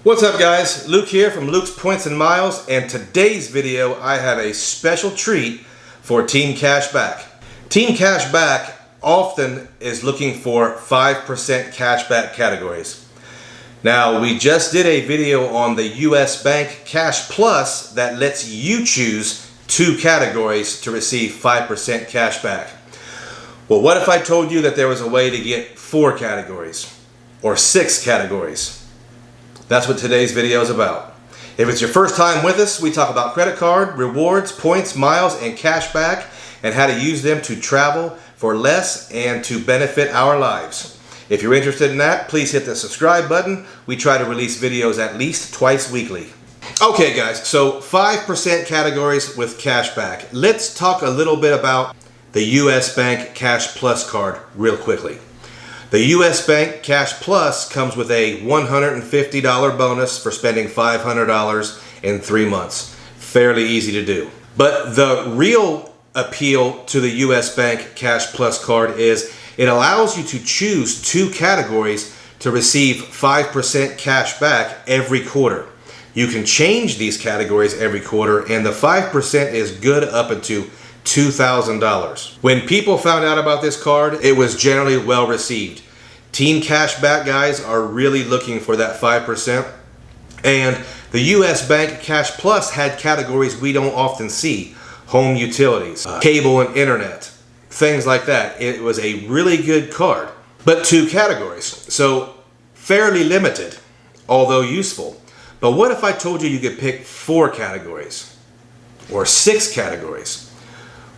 What's up guys, Luke here from Luke's Points and Miles, and today's video I have a special treat for Team Cashback. Team Cashback often is looking for 5% cashback categories. Now we just did a video on the US Bank Cash Plus that lets you choose 2 categories to receive 5% cashback. Well, what if I told you that there was a way to get 4 categories or 6 categories? That's what today's video is about. If it's your first time with us, we talk about credit card, rewards, points, miles, and cash back, and how to use them to travel for less and to benefit our lives. If you're interested in that, please hit the subscribe button. We try to release videos at least twice weekly. Okay guys, so 5% categories with cash back. Let's talk a little bit about the US Bank Cash Plus card real quickly. The US Bank Cash Plus comes with a $150 bonus for spending $500 in 3 months. Fairly easy to do. But the real appeal to the US Bank Cash Plus card is it allows you to choose 2 categories to receive 5% cash back every quarter. You can change these categories every quarter, and the 5% is good up into $2,000. When people found out about this card, it was generally well received. Team Cashback guys are really looking for that 5%, and the US Bank Cash Plus had categories we don't often see: home utilities, cable and internet, things like that. It was a really good card, but 2 categories, so fairly limited, although useful. But what if I told you you could pick 4 categories or 6 categories?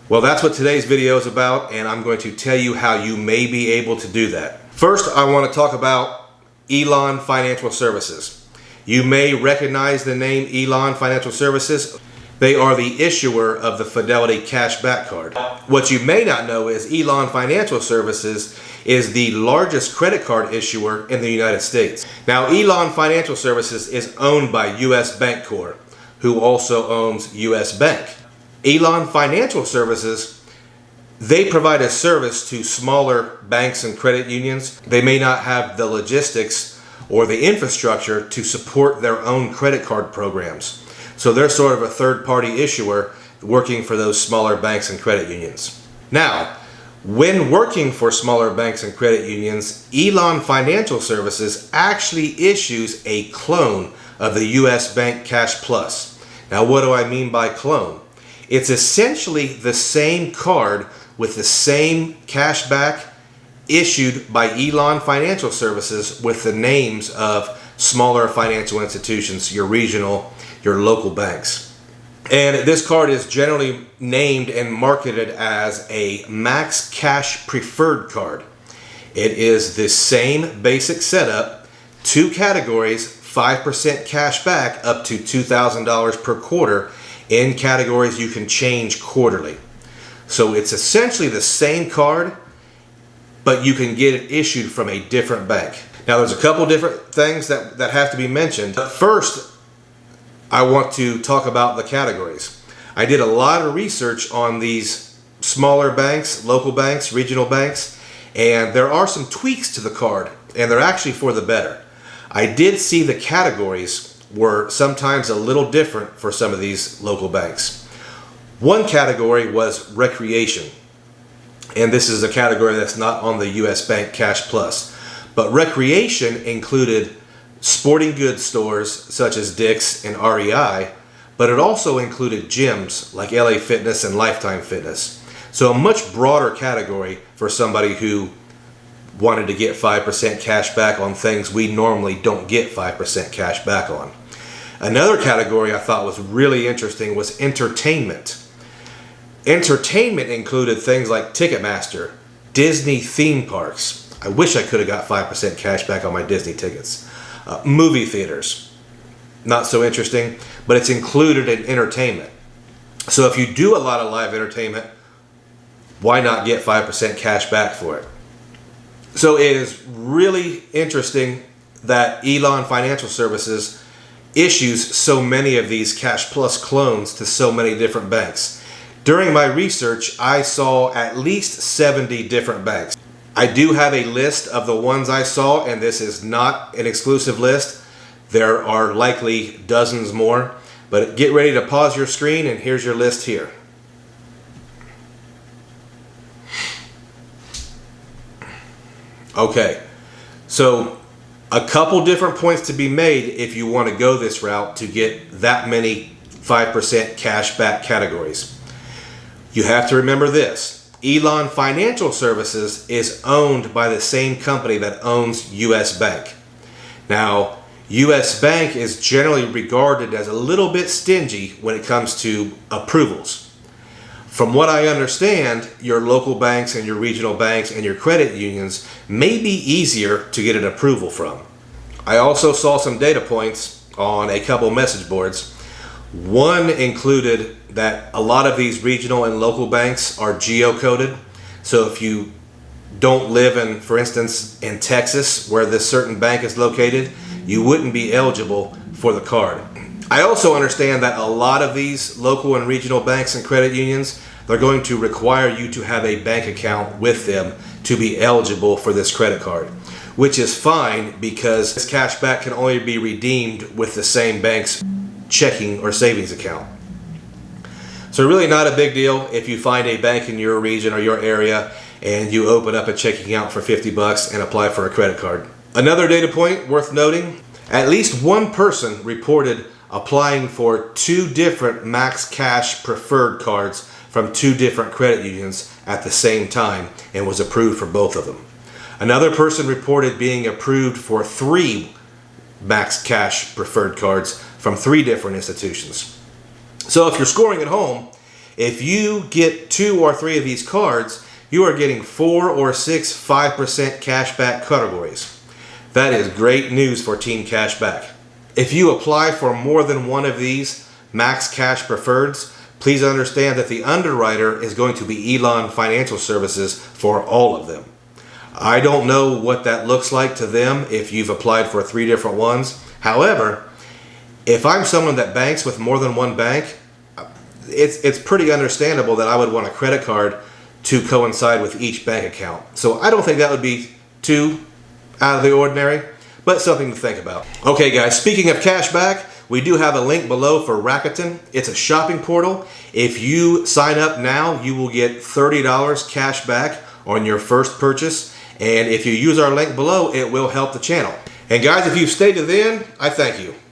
Well, that's what today's video is about, and I'm going to tell you how you may be able to do that. First, I want to talk about Elon Financial Services. You may recognize the name Elon Financial Services. They are the issuer of the Fidelity Cashback card. What you may not know is Elon Financial Services is the largest credit card issuer in the United States. Now, Elon Financial Services is owned by US Bank Corp, who also owns US Bank. Elon Financial Services, they provide a service to smaller banks and credit unions. They may not have the logistics or the infrastructure to support their own credit card programs. So they're sort of a third-party issuer working for those smaller banks and credit unions. Now, when working for smaller banks and credit unions, Elon Financial Services actually issues a clone of the US Bank Cash Plus. Now, what do I mean by clone? It's essentially the same card with the same cashback issued by Elon Financial Services with the names of smaller financial institutions, your regional, your local banks. And this card is generally named and marketed as a Max Cash Preferred card. It is the same basic setup, 2 categories, 5% cash back up to $2,000 per quarter in categories you can change quarterly. So it's essentially the same card, but you can get it issued from a different bank. Now there's a couple different things that have to be mentioned. First, I want to talk about the categories. I did a lot of research on these smaller banks, local banks, regional banks, and there are some tweaks to the card, and they're actually for the better. I did see the categories were sometimes a little different for some of these local banks. One category was recreation, and this is a category that's not on the US Bank Cash Plus. But recreation included sporting goods stores such as Dick's and REI, but it also included gyms like LA Fitness and Lifetime Fitness. So a much broader category for somebody who wanted to get 5% cash back on things we normally don't get 5% cash back on. Another category I thought was really interesting was entertainment. Entertainment included things like Ticketmaster, Disney theme parks. I wish I could have got 5% cash back on my Disney tickets. Movie theaters, not so interesting, but it's included in entertainment. So if you do a lot of live entertainment, why not get 5% cash back for it? So it is really interesting that Elon Financial Services issues so many of these Cash Plus clones to so many different banks. During my research, I saw at least 70 different banks. I do have a list of the ones I saw, and this is not an exclusive list. There are likely dozens more, but get ready to pause your screen and here's your list here. Okay, so a couple different points to be made if you want to go this route to get that many 5% cash back categories. You have to remember this: Elon Financial Services is owned by the same company that owns US Bank. Now, US Bank is generally regarded as a little bit stingy when it comes to approvals. From what I understand, your local banks and your regional banks and your credit unions may be easier to get an approval from. I also saw some data points on a couple message boards. One included that a lot of these regional and local banks are geocoded. So if you don't live in, for instance, in Texas, where this certain bank is located, you wouldn't be eligible for the card. I also understand that a lot of these local and regional banks and credit unions, they're going to require you to have a bank account with them to be eligible for this credit card, which is fine because this cash back can only be redeemed with the same bank's checking or savings account. So really not a big deal if you find a bank in your region or your area and you open up a checking account for $50 and apply for a credit card. Another data point worth noting: at least one person reported applying for 2 different Max Cash preferred cards from 2 different credit unions at the same time and was approved for both of them. Another person reported being approved for 3 Max Cash preferred cards from 3 different institutions. So if you're scoring at home, if you get 2 or 3 of these cards, you are getting 4 or 6 5% cashback categories. That is great news for Team Cashback. If you apply for more than one of these Max Cash preferreds, please understand that the underwriter is going to be Elon Financial Services for all of them. I don't know what that looks like to them if you've applied for 3 different ones. However, if I'm someone that banks with more than one bank, it's pretty understandable that I would want a credit card to coincide with each bank account. So I don't think that would be too out of the ordinary, but something to think about. Okay guys, speaking of cashback, we do have a link below for Rakuten. It's a shopping portal. If you sign up now, you will get $30 cash back on your first purchase. And if you use our link below, it will help the channel. And guys, if you've stayed to the end, I thank you.